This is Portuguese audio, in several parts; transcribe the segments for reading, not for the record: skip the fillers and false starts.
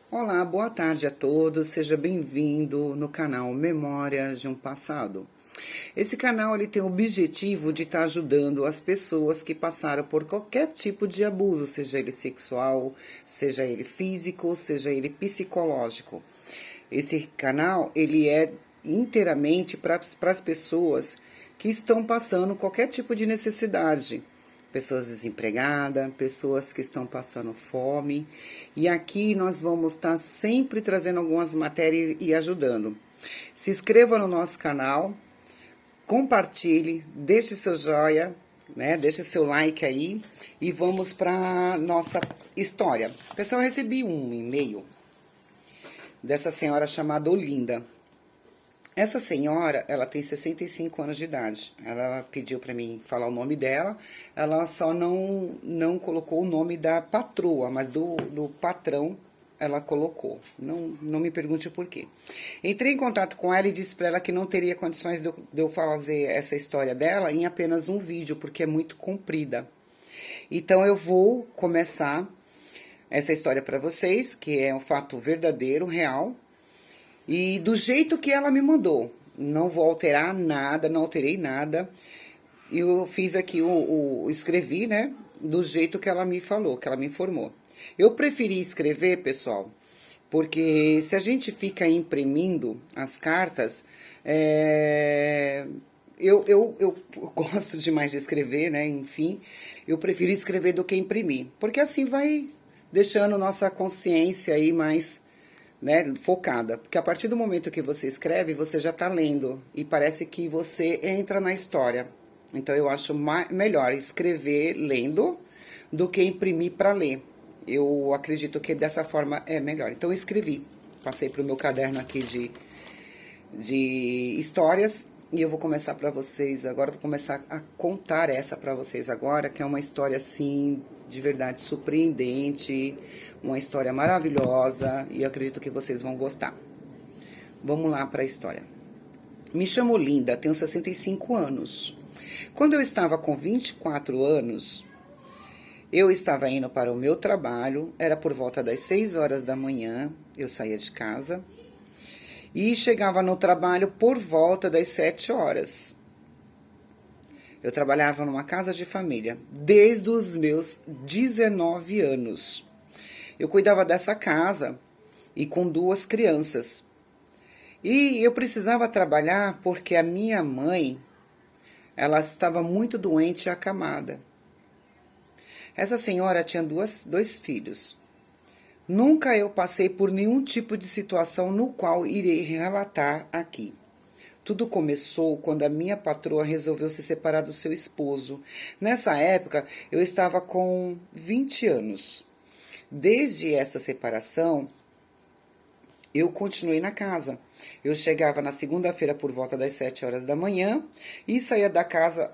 Olá, boa tarde a todos. Seja bem-vindo no canal Memórias de um Passado. Esse canal ele tem o objetivo de estar ajudando as pessoas que passaram por qualquer tipo de abuso, seja ele sexual, seja ele físico, seja ele psicológico. Esse canal ele é inteiramente para as pessoas que estão passando qualquer tipo de necessidade. Pessoas desempregadas, pessoas que estão passando fome. E aqui nós vamos estar sempre trazendo algumas matérias e ajudando. Se inscreva no nosso canal, compartilhe, deixe seu joia, né? Deixe seu like aí e vamos para nossa história. Pessoal, eu recebi um e-mail dessa senhora chamada Olinda. Essa senhora, ela tem 65 anos de idade. Ela pediu para mim falar o nome dela. Ela só não colocou o nome da patroa, mas do patrão ela colocou. Não me pergunte o porquê. Entrei em contato com ela e disse para ela que não teria condições de eu fazer essa história dela em apenas um vídeo, porque é muito comprida. Então eu vou começar essa história para vocês, que é um fato verdadeiro, real, e do jeito que ela me mandou. Não vou alterar nada, não alterei nada. Eu fiz aqui escrevi, né? Do jeito que ela me falou, que ela me informou. Eu preferi escrever, pessoal, porque se a gente fica imprimindo as cartas, eu gosto demais de escrever, né? Enfim, eu prefiro escrever do que imprimir, porque assim vai deixando nossa consciência aí mais, né, focada. Porque a partir do momento que você escreve, você já está lendo e parece que você entra na história. Então eu acho melhor escrever lendo do que imprimir para ler. Eu acredito que dessa forma é melhor. Então eu escrevi, passei para o meu caderno aqui de histórias e eu vou começar para vocês agora, vou começar a contar essa para vocês agora, que é uma história assim de verdade surpreendente, uma história maravilhosa e eu acredito que vocês vão gostar. Vamos lá para a história. Me chamo Linda, tenho 65 anos. Quando eu estava com 24 anos, eu estava indo para o meu trabalho, era por volta das 6 horas da manhã, eu saía de casa e chegava no trabalho por volta das 7 horas. Eu trabalhava numa casa de família desde os meus 19 anos. Eu cuidava dessa casa e com 2 crianças. E eu precisava trabalhar porque a minha mãe, ela estava muito doente e acamada. Essa senhora tinha dois filhos. Nunca eu passei por nenhum tipo de situação no qual irei relatar aqui. Tudo começou quando a minha patroa resolveu se separar do seu esposo. Nessa época, eu estava com 20 anos. Desde essa separação, eu continuei na casa. Eu chegava na segunda-feira por volta das 7 horas da manhã e saía da casa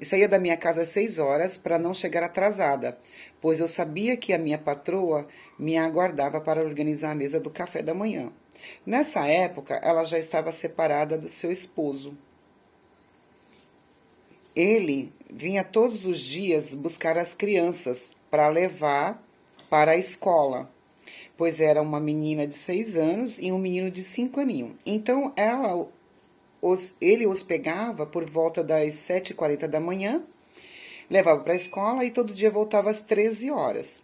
saía da minha casa às 6 horas para não chegar atrasada, pois eu sabia que a minha patroa me aguardava para organizar a mesa do café da manhã. Nessa época, ela já estava separada do seu esposo. Ele vinha todos os dias buscar as crianças para levar para a escola, pois era uma menina de 6 anos e um menino de 5 aninhos. Então, ele os pegava por volta das 7h40 da manhã, levava para a escola e todo dia voltava às 13 horas.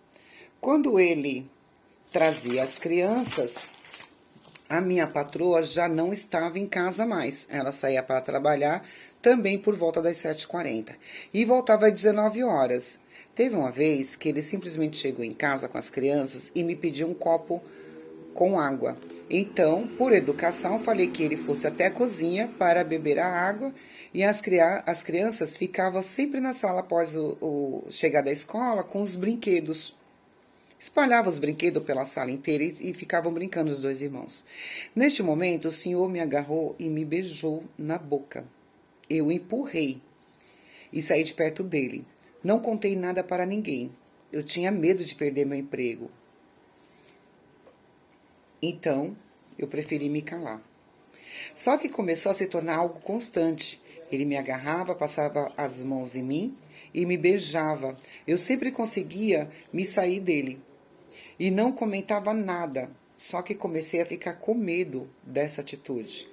Quando ele trazia as crianças, a minha patroa já não estava em casa mais. Ela saía para trabalhar também por volta das 7h40 e voltava às 19 horas. Teve uma vez que ele simplesmente chegou em casa com as crianças e me pediu um copo com água. Então, por educação, falei que ele fosse até a cozinha para beber a água e as crianças ficavam sempre na sala após o chegar da escola com os brinquedos. Espalhava os brinquedos pela sala inteira e ficavam brincando os 2 irmãos. Neste momento, o senhor me agarrou e me beijou na boca. Eu o empurrei e saí de perto dele. Não contei nada para ninguém. Eu tinha medo de perder meu emprego. Então, eu preferi me calar. Só que começou a se tornar algo constante. Ele me agarrava, passava as mãos em mim e me beijava. Eu sempre conseguia me sair dele. e não comentava nada, só que comecei a ficar com medo dessa atitude.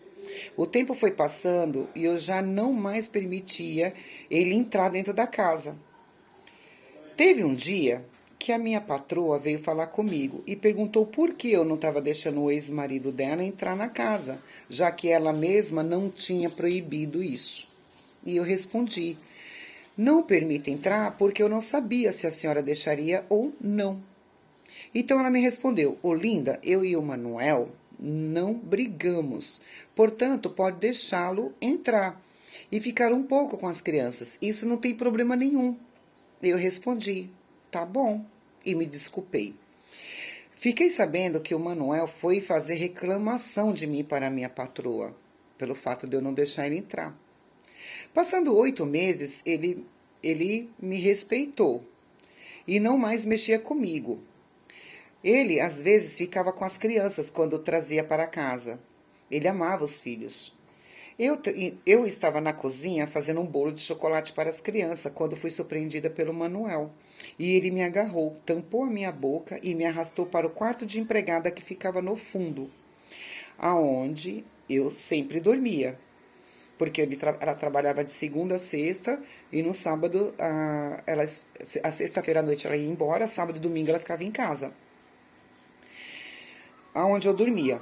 O tempo foi passando e eu já não mais permitia ele entrar dentro da casa. Teve um dia que a minha patroa veio falar comigo e perguntou por que eu não estava deixando o ex-marido dela entrar na casa, já que ela mesma não tinha proibido isso. E eu respondi: não permita entrar porque eu não sabia se a senhora deixaria ou não. Então ela me respondeu: Olinda, eu e o Manuel não brigamos, portanto pode deixá-lo entrar e ficar um pouco com as crianças. Isso não tem problema nenhum. Eu respondi: tá bom, e me desculpei. Fiquei sabendo que o Manuel foi fazer reclamação de mim para a minha patroa, pelo fato de eu não deixar ele entrar. Passando 8 meses, ele me respeitou e não mais mexia comigo. Ele, às vezes, ficava com as crianças quando trazia para casa. Ele amava os filhos. Eu estava na cozinha fazendo um bolo de chocolate para as crianças quando fui surpreendida pelo Manuel. E ele me agarrou, tampou a minha boca e me arrastou para o quarto de empregada que ficava no fundo, aonde eu sempre dormia. Porque ela trabalhava de segunda a sexta e no sábado, a sexta-feira à noite ela ia embora, sábado e domingo ela ficava em casa, aonde eu dormia.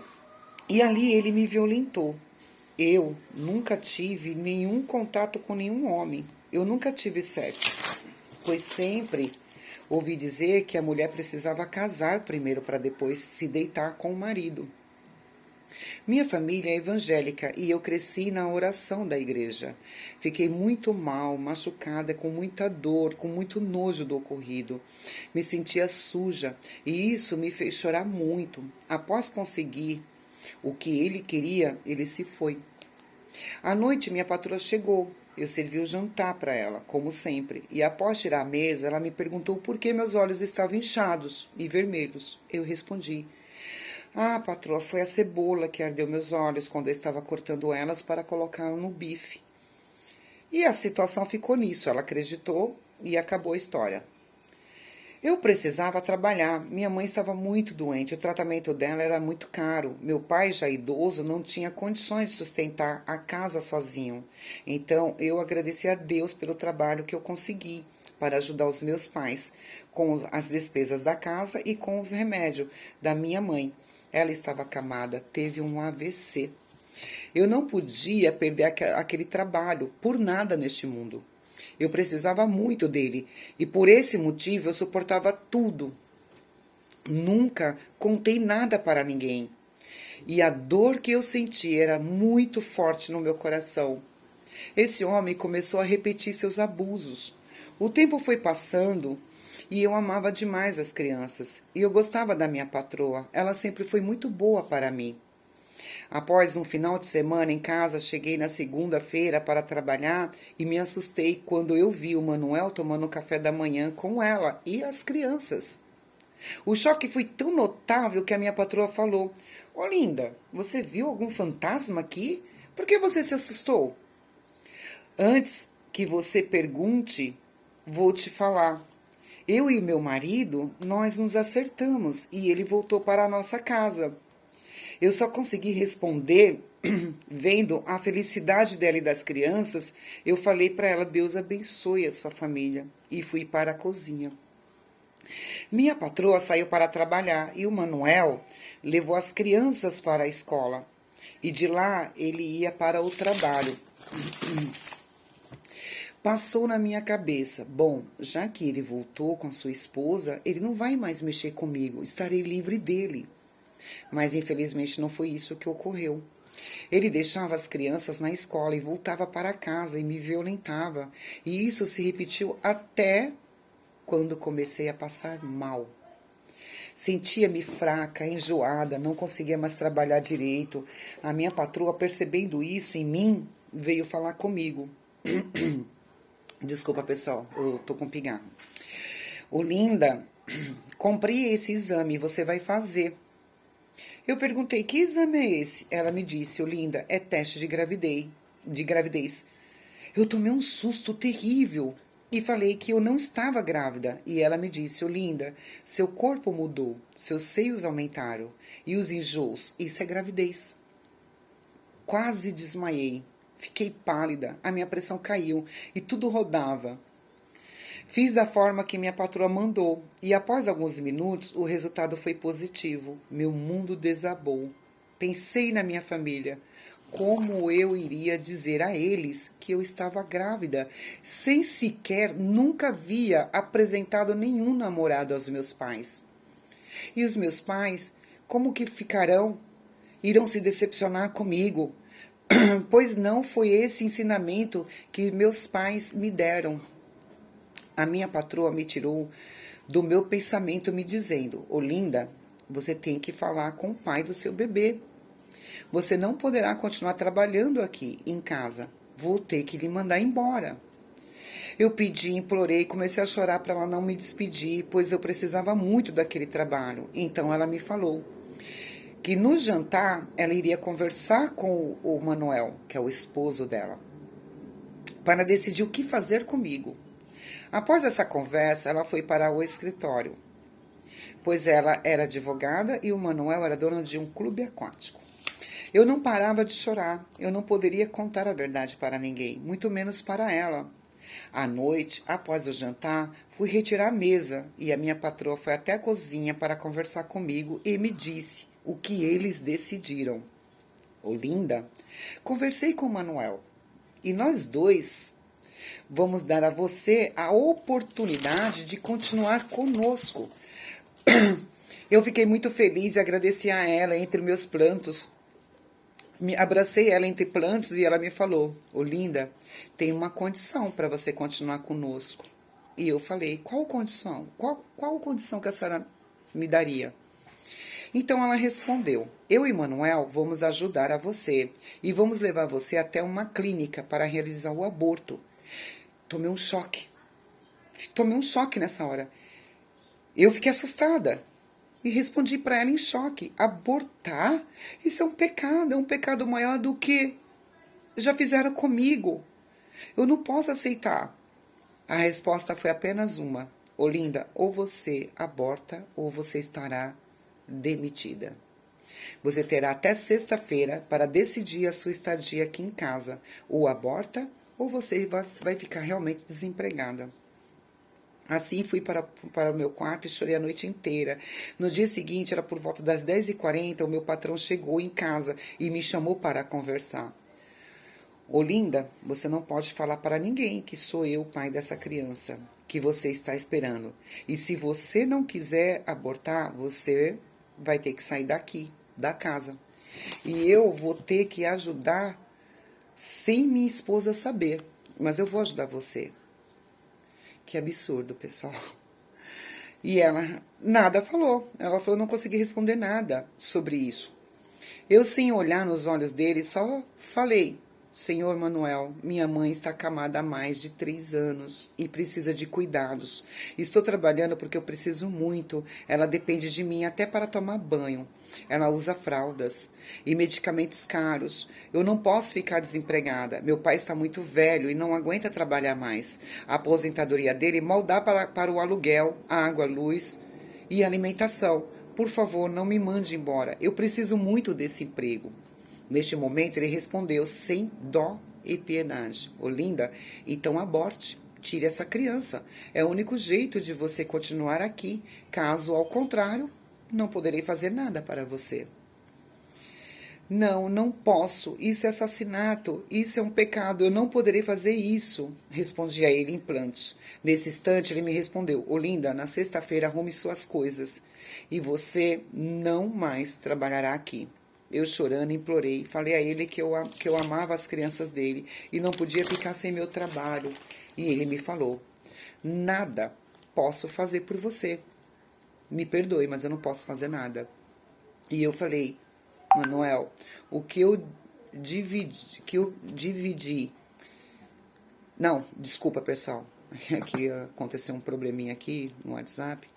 E ali ele me violentou. Eu nunca tive nenhum contato com nenhum homem. Eu nunca tive sexo, pois sempre ouvi dizer que a mulher precisava casar primeiro para depois se deitar com o marido. Minha família é evangélica e eu cresci na oração da igreja. Fiquei muito mal, machucada, com muita dor, com muito nojo do ocorrido. Me sentia suja e isso me fez chorar muito. Após conseguir o que ele queria, ele se foi. À noite, minha patroa chegou. Eu servi o jantar para ela, como sempre, e após tirar a mesa, ela me perguntou por que meus olhos estavam inchados e vermelhos. Eu respondi: ah, patroa, foi a cebola que ardeu meus olhos quando eu estava cortando elas para colocar no bife. E a situação ficou nisso. Ela acreditou e acabou a história. Eu precisava trabalhar. Minha mãe estava muito doente. O tratamento dela era muito caro. Meu pai, já idoso, não tinha condições de sustentar a casa sozinho. Então, eu agradeci a Deus pelo trabalho que eu consegui para ajudar os meus pais com as despesas da casa e com os remédios da minha mãe. Ela estava acamada, teve um AVC. Eu não podia perder aquele trabalho por nada neste mundo. Eu precisava muito dele e por esse motivo eu suportava tudo. Nunca contei nada para ninguém. E a dor que eu senti era muito forte no meu coração. Esse homem começou a repetir seus abusos. O tempo foi passando e eu amava demais as crianças. E eu gostava da minha patroa. Ela sempre foi muito boa para mim. Após um final de semana em casa, cheguei na segunda-feira para trabalhar e me assustei quando eu vi o Manuel tomando café da manhã com ela e as crianças. O choque foi tão notável que a minha patroa falou: Olinda, você viu algum fantasma aqui? Por que você se assustou? Antes que você pergunte, vou te falar. Eu e meu marido, nós nos acertamos e ele voltou para a nossa casa. Eu só consegui responder vendo a felicidade dela e das crianças. Eu falei para ela: Deus abençoe a sua família. E fui para a cozinha. Minha patroa saiu para trabalhar e o Manuel levou as crianças para a escola. E de lá ele ia para o trabalho. Passou na minha cabeça: bom, já que ele voltou com a sua esposa, ele não vai mais mexer comigo, estarei livre dele. Mas infelizmente não foi isso que ocorreu. Ele deixava as crianças na escola e voltava para casa e me violentava. E isso se repetiu até quando comecei a passar mal. Sentia-me fraca, enjoada, não conseguia mais trabalhar direito. A minha patroa, percebendo isso em mim, veio falar comigo. Desculpa, pessoal, eu tô com pigarro. Olinda, comprei esse exame, você vai fazer. Eu perguntei: que exame é esse? Ela me disse: Olinda, é teste de gravidez. Eu tomei um susto terrível. E falei que eu não estava grávida. E ela me disse: Olinda, seu corpo mudou, seus seios aumentaram. E os enjoos, isso é gravidez. Quase desmaiei. Fiquei pálida, a minha pressão caiu e tudo rodava. Fiz da forma que minha patroa mandou e após alguns minutos o resultado foi positivo. Meu mundo desabou. Pensei na minha família. Como eu iria dizer a eles que eu estava grávida, sem sequer nunca havia apresentado nenhum namorado aos meus pais? E os meus pais, como que ficarão? Irão se decepcionar comigo, pois não foi esse ensinamento que meus pais me deram. A minha patroa me tirou do meu pensamento me dizendo: Olinda, você tem que falar com o pai do seu bebê. Você não poderá continuar trabalhando aqui em casa. Vou ter que lhe mandar embora. Eu pedi, implorei, comecei a chorar para ela não me despedir, pois eu precisava muito daquele trabalho. Então ela me falou que no jantar ela iria conversar com o Manuel, que é o esposo dela, para decidir o que fazer comigo. Após essa conversa, ela foi para o escritório, pois ela era advogada e o Manuel era dono de um clube aquático. Eu não parava de chorar, eu não poderia contar a verdade para ninguém, muito menos para ela. À noite, após o jantar, fui retirar a mesa e a minha patroa foi até a cozinha para conversar comigo e me disse o que eles decidiram. Olinda, conversei com o Manuel e nós dois vamos dar a você a oportunidade de continuar conosco. Eu fiquei muito feliz e agradeci a ela entre meus prantos. Me abracei ela entre prantos e ela me falou: Olinda, tem uma condição para você continuar conosco. E eu falei: qual condição? Qual condição que a senhora me daria? Então ela respondeu: eu e Manuel vamos ajudar a você e vamos levar você até uma clínica para realizar o aborto. Tomei um choque. Tomei um choque nessa hora. Eu fiquei assustada e respondi para ela em choque: abortar? Isso é um pecado maior do que já fizeram comigo. Eu não posso aceitar. A resposta foi apenas uma: Olinda, ou você aborta ou você estará demitida. Você terá até sexta-feira para decidir a sua estadia aqui em casa. Ou aborta ou você vai ficar realmente desempregada. Assim fui para o meu quarto e chorei a noite inteira. No dia seguinte, era por volta das 10h40, o meu patrão chegou em casa e me chamou para conversar. Olinda, você não pode falar para ninguém que sou eu o pai dessa criança que você está esperando. E se você não quiser abortar, você vai ter que sair daqui, da casa. E eu vou ter que ajudar sem minha esposa saber. Mas eu vou ajudar você. Que absurdo, pessoal. E ela nada falou. Ela falou: eu não consegui responder nada sobre isso. Eu, sem olhar nos olhos dele, só falei: Senhor Manuel, minha mãe está acamada há mais de 3 anos e precisa de cuidados. Estou trabalhando porque eu preciso muito. Ela depende de mim até para tomar banho. Ela usa fraldas e medicamentos caros. Eu não posso ficar desempregada. Meu pai está muito velho e não aguenta trabalhar mais. A aposentadoria dele mal dá para o aluguel, água, luz e alimentação. Por favor, não me mande embora. Eu preciso muito desse emprego. Neste momento, ele respondeu sem dó e piedade: Olinda, então aborte. Tire essa criança. É o único jeito de você continuar aqui. Caso ao contrário, não poderei fazer nada para você. Não, não posso. Isso é assassinato. Isso é um pecado. Eu não poderei fazer isso. Respondi a ele em prantos. Nesse instante, ele me respondeu: Olinda, na sexta-feira arrume suas coisas e você não mais trabalhará aqui. Eu chorando implorei, falei a ele que eu amava as crianças dele e não podia ficar sem meu trabalho. E ele me falou: nada posso fazer por você. Me perdoe, mas eu não posso fazer nada. E eu falei: Manuel, o que eu dividi. Não, desculpa, pessoal. Aqui aconteceu um probleminha aqui no WhatsApp.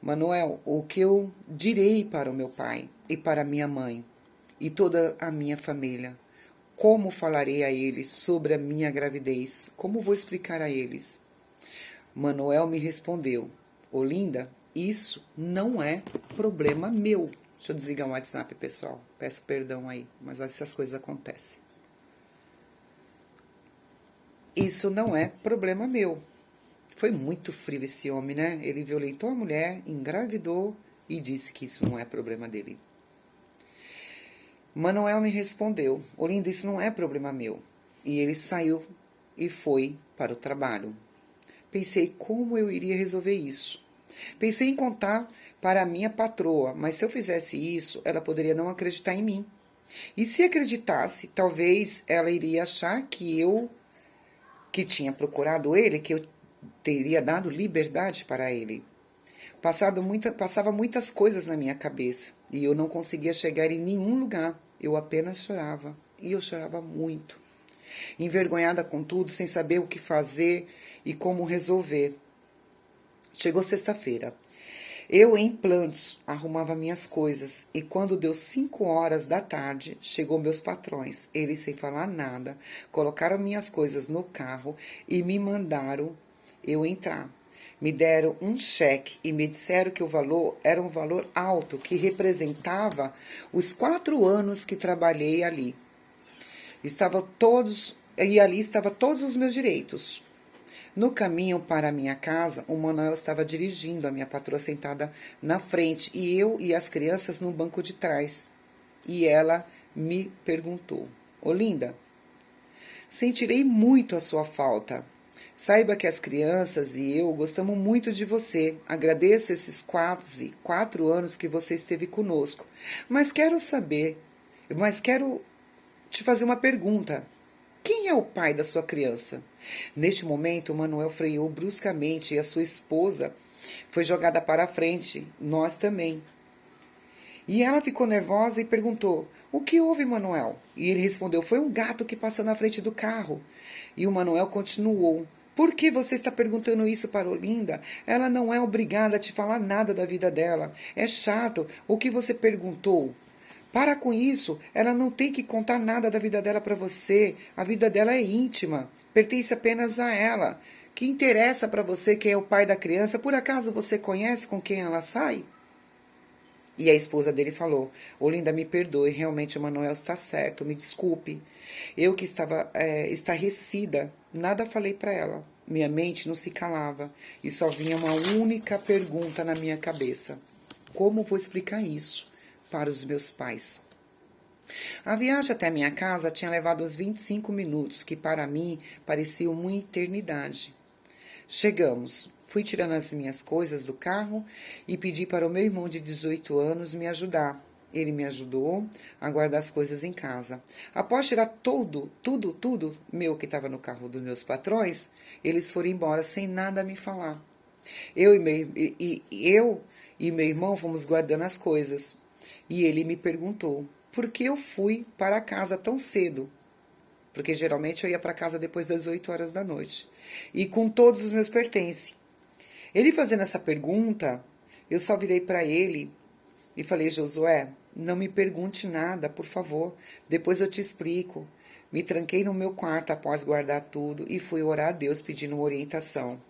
Manuel, o que eu direi para o meu pai e para a minha mãe e toda a minha família? Como falarei a eles sobre a minha gravidez? Como vou explicar a eles? Manuel me respondeu: Olinda, isso não é problema meu. Deixa eu desligar o WhatsApp, pessoal. Peço perdão aí, mas essas coisas acontecem. Isso não é problema meu. Foi muito frio esse homem, né? Ele violentou a mulher, engravidou e disse que isso não é problema dele. Manuel me respondeu: Olinda, isso não é problema meu. E ele saiu e foi para o trabalho. Pensei como eu iria resolver isso. Pensei em contar para a minha patroa, mas se eu fizesse isso, ela poderia não acreditar em mim. E se acreditasse, talvez ela iria achar que tinha procurado ele, que eu teria dado liberdade para ele. Passava muitas coisas na minha cabeça e eu não conseguia chegar em nenhum lugar. Eu apenas chorava e eu chorava muito. Envergonhada com tudo, sem saber o que fazer e como resolver. Chegou sexta-feira. Eu, em planos, arrumava minhas coisas e quando deu 5 horas da tarde, chegou meus patrões. Eles, sem falar nada, colocaram minhas coisas no carro e me mandaram eu entrar. Me deram um cheque e me disseram que o valor era um valor alto, que representava os 4 anos que trabalhei ali. Ali estavam todos os meus direitos. No caminho para a minha casa, o Manuel estava dirigindo, a minha patroa sentada na frente e eu e as crianças no banco de trás. E ela me perguntou: Olinda, sentirei muito a sua falta. Saiba que as crianças e eu gostamos muito de você. Agradeço esses quase 4 anos que você esteve conosco. Mas quero te fazer uma pergunta. Quem é o pai da sua criança? Neste momento, o Manuel freou bruscamente e a sua esposa foi jogada para a frente, nós também. E ela ficou nervosa e perguntou: O que houve, Manuel? E ele respondeu: Foi um gato que passou na frente do carro. E o Manuel continuou: Por que você está perguntando isso para Olinda? Ela não é obrigada a te falar nada da vida dela. É chato o que você perguntou. Para com isso, ela não tem que contar nada da vida dela para você. A vida dela é íntima, pertence apenas a ela. Que interessa para você quem é o pai da criança? Por acaso você conhece com quem ela sai? E a esposa dele falou: Olinda, me perdoe, realmente o Manuel está certo, me desculpe. Eu que estava estarrecida, nada falei para ela. Minha mente não se calava e só vinha uma única pergunta na minha cabeça: como vou explicar isso para os meus pais? A viagem até minha casa tinha levado uns 25 minutos, que para mim pareciam uma eternidade. Chegamos. Fui tirando as minhas coisas do carro e pedi para o meu irmão de 18 anos me ajudar. Ele me ajudou a guardar as coisas em casa. Após tirar tudo meu que estava no carro dos meus patrões, eles foram embora sem nada me falar. Eu e meu irmão fomos guardando as coisas. E ele me perguntou por que eu fui para casa tão cedo. Porque geralmente eu ia para casa depois das 8 horas da noite. E com todos os meus pertences. Ele fazendo essa pergunta, eu só virei para ele e falei: Josué, não me pergunte nada, por favor. Depois eu te explico. Me tranquei no meu quarto após guardar tudo e fui orar a Deus pedindo orientação.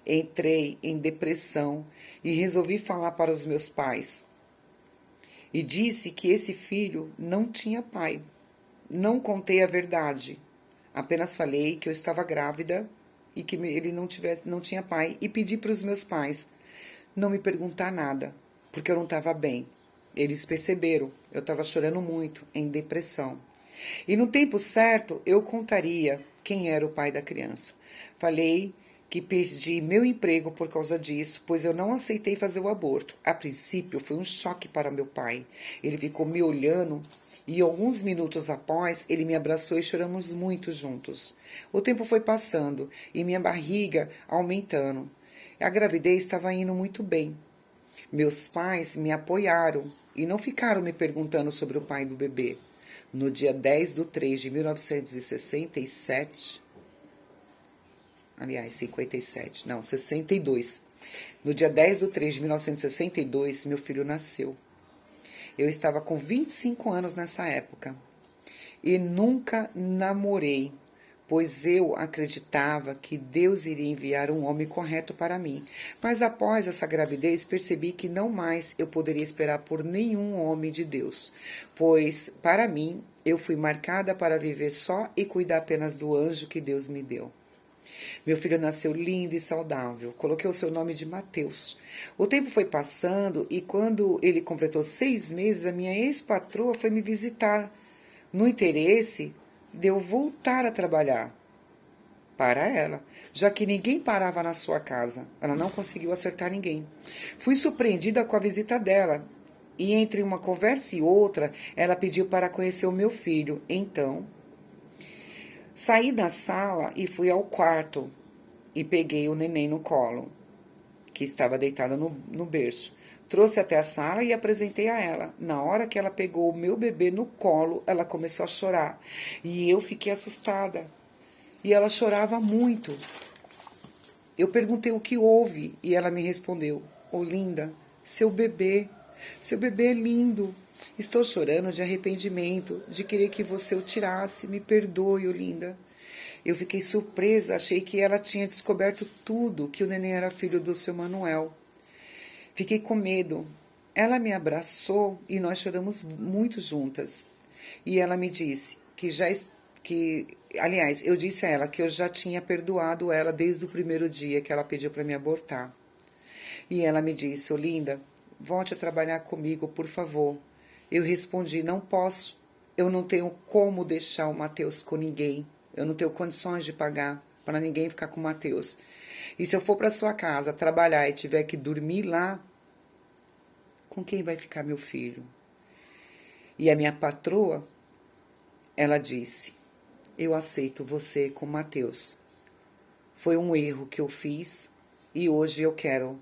Entrei em depressão e resolvi falar para os meus pais. E disse que esse filho não tinha pai. Não contei a verdade. Apenas falei que eu estava grávida e que ele não tinha pai. E pedi para os meus pais não me perguntar nada, porque eu não estava bem. Eles perceberam, eu estava chorando muito, em depressão. E no tempo certo, eu contaria quem era o pai da criança. Falei que perdi meu emprego por causa disso, pois eu não aceitei fazer o aborto. A princípio, foi um choque para meu pai. Ele ficou me olhando e alguns minutos após, ele me abraçou e choramos muito juntos. O tempo foi passando e minha barriga aumentando. A gravidez estava indo muito bem. Meus pais me apoiaram e não ficaram me perguntando sobre o pai do bebê. No dia 10 de 3 de 1967... Aliás, 57, não, 62. No dia 10 de 3 de 1962, meu filho nasceu. Eu estava com 25 anos nessa época. E nunca namorei pois eu acreditava que Deus iria enviar um homem correto para mim. Mas após essa gravidez, percebi que não mais eu poderia esperar por nenhum homem de Deus, pois, para mim, eu fui marcada para viver só e cuidar apenas do anjo que Deus me deu. Meu filho nasceu lindo e saudável. Coloquei o seu nome de Mateus. O tempo foi passando e quando ele completou 6 meses, a minha ex-patroa foi me visitar, no interesse de eu voltar a trabalhar para ela, já que ninguém parava na sua casa. Ela não conseguiu acertar ninguém. Fui surpreendida com a visita dela e entre uma conversa e outra, ela pediu para conhecer o meu filho. Então, saí da sala e fui ao quarto e peguei o neném no colo, que estava deitada no berço. Trouxe até a sala e apresentei a ela. Na hora que ela pegou o meu bebê no colo, ela começou a chorar. E eu fiquei assustada. E ela chorava muito. Eu perguntei o que houve e ela me respondeu: Olinda, seu bebê é lindo. Estou chorando de arrependimento, de querer que você o tirasse. Me perdoe, Olinda. Eu fiquei surpresa, achei que ela tinha descoberto tudo, que o neném era filho do seu Manuel. Fiquei com medo. Ela me abraçou e nós choramos muito juntas. E ela me disse aliás, eu disse a ela que eu já tinha perdoado ela desde o primeiro dia que ela pediu para me abortar. E ela me disse: Olinda, volte a trabalhar comigo, por favor. Eu respondi: não posso. Eu não tenho como deixar o Mateus com ninguém. Eu não tenho condições de pagar para ninguém ficar com o Mateus. E se eu for para sua casa trabalhar e tiver que dormir lá, com quem vai ficar meu filho? E a minha patroa, ela disse: eu aceito você com o Mateus. Foi um erro que eu fiz e hoje eu quero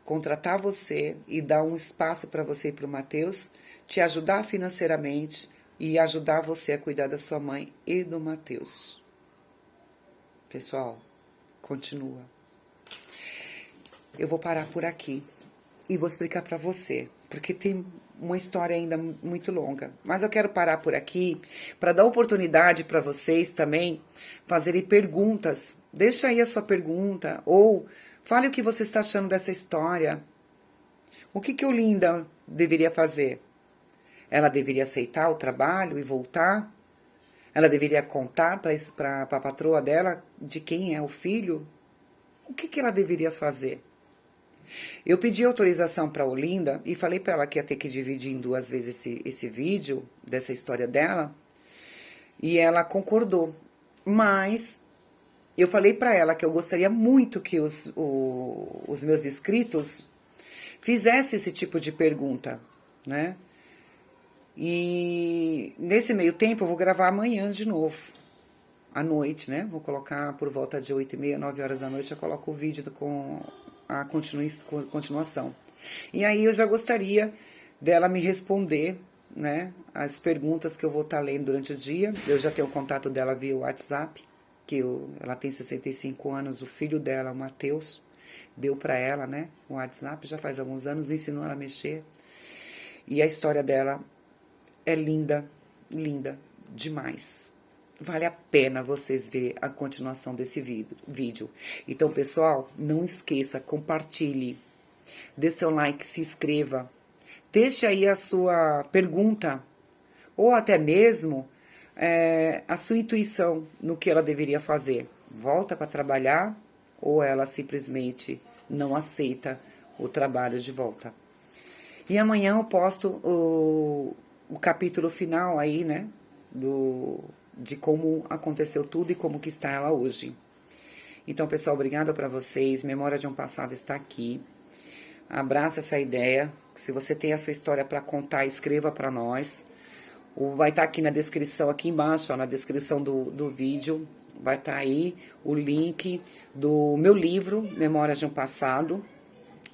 contratar você e dar um espaço para você e para o Mateus, te ajudar financeiramente e ajudar você a cuidar da sua mãe e do Mateus. Pessoal, continua. Eu vou parar por aqui e vou explicar para você, porque tem uma história ainda muito longa. Mas eu quero parar por aqui para dar oportunidade para vocês também fazerem perguntas. Deixa aí a sua pergunta ou fale o que você está achando dessa história. O que Olinda deveria fazer? Ela deveria aceitar o trabalho e voltar? Ela deveria contar para a patroa dela de quem é o filho? O que ela deveria fazer? Eu pedi autorização para a Olinda e falei para ela que ia ter que dividir em 2 vezes esse vídeo dessa história dela. E ela concordou. Mas eu falei para ela que eu gostaria muito que os meus inscritos fizessem esse tipo de pergunta, né? E nesse meio tempo eu vou gravar amanhã de novo, à noite, né? Vou colocar por volta de 8h30, 9 horas da noite, eu coloco o vídeo com a continuação. E aí eu já gostaria dela me responder, né, as perguntas que eu vou estar lendo durante o dia. Eu já tenho o contato dela via WhatsApp, ela tem 65 anos, o filho dela, o Mateus, deu para ela, né, o WhatsApp, já faz alguns anos, ensinou ela a mexer. E a história dela é linda, linda demais. Vale a pena vocês verem a continuação desse vídeo. Então, pessoal, não esqueça, compartilhe, dê seu like, se inscreva. Deixe aí a sua pergunta, ou até mesmo a sua intuição no que ela deveria fazer. Volta para trabalhar ou ela simplesmente não aceita o trabalho de volta. E amanhã eu posto o capítulo final aí, né, de como aconteceu tudo e como que está ela hoje. Então, pessoal, obrigada para vocês. Memória de um Passado está aqui. Abraça essa ideia. Se você tem a sua história para contar, escreva para nós. Vai estar aqui na descrição, aqui embaixo, ó, na descrição do vídeo. Vai estar aí o link do meu livro, Memórias de um Passado.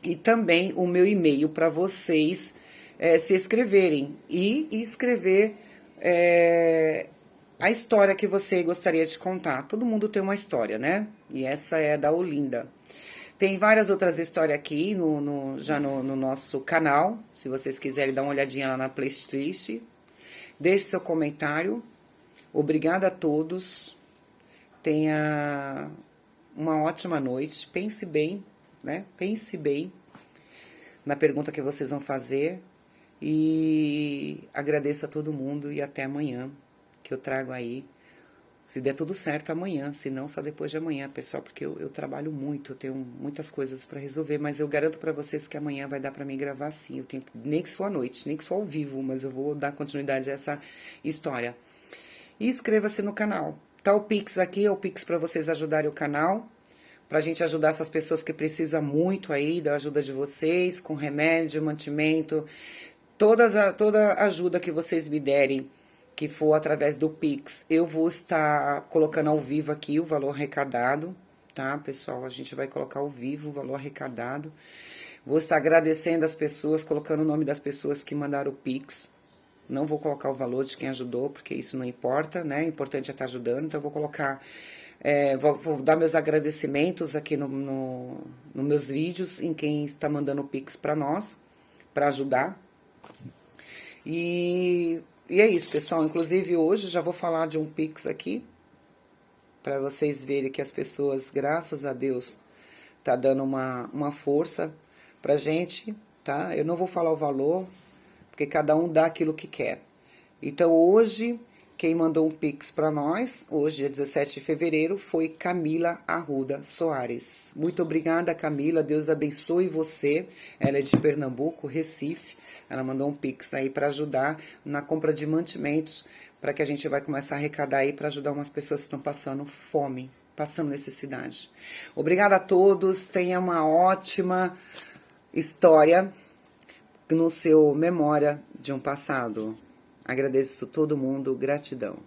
E também o meu e-mail para vocês se inscreverem. E escrever a história que você gostaria de contar. Todo mundo tem uma história, né? E essa é da Olinda. Tem várias outras histórias aqui já no nosso canal. Se vocês quiserem dar uma olhadinha lá na playlist. Deixe seu comentário. Obrigada a todos. Tenha uma ótima noite. Pense bem, né? Pense bem na pergunta que vocês vão fazer. E agradeço a todo mundo e até amanhã, que eu trago aí. Se der tudo certo amanhã, se não, só depois de amanhã, pessoal, porque eu trabalho muito, eu tenho muitas coisas para resolver, mas eu garanto para vocês que amanhã vai dar para mim gravar sim, o tempo, nem que se for à noite, nem que se for ao vivo, mas eu vou dar continuidade a essa história. E inscreva-se no canal. Tá o Pix aqui, é o Pix para vocês ajudarem o canal, pra gente ajudar essas pessoas que precisam muito aí da ajuda de vocês, com remédio, mantimento, toda ajuda que vocês me derem, que for através do Pix, eu vou estar colocando ao vivo aqui o valor arrecadado, tá, pessoal? A gente vai colocar ao vivo o valor arrecadado. Vou estar agradecendo as pessoas, colocando o nome das pessoas que mandaram o Pix. Não vou colocar o valor de quem ajudou, porque isso não importa, né? O importante é estar ajudando. Então, eu vou colocar, vou dar meus agradecimentos aqui nos meus vídeos, em quem está mandando o Pix para nós, para ajudar. E é isso, pessoal. Inclusive, hoje já vou falar de um Pix aqui, para vocês verem que as pessoas, graças a Deus, tá dando uma força pra gente, tá? Eu não vou falar o valor, porque cada um dá aquilo que quer. Então, hoje, quem mandou um Pix para nós, hoje, dia 17 de fevereiro, foi Camila Arruda Soares. Muito obrigada, Camila. Deus abençoe você. Ela é de Pernambuco, Recife. Ela mandou um Pix aí para ajudar na compra de mantimentos, para que a gente vai começar a arrecadar aí para ajudar umas pessoas que estão passando fome, passando necessidade. Obrigada a todos. Tenha uma ótima história no seu Memória de um Passado. Agradeço todo mundo. Gratidão.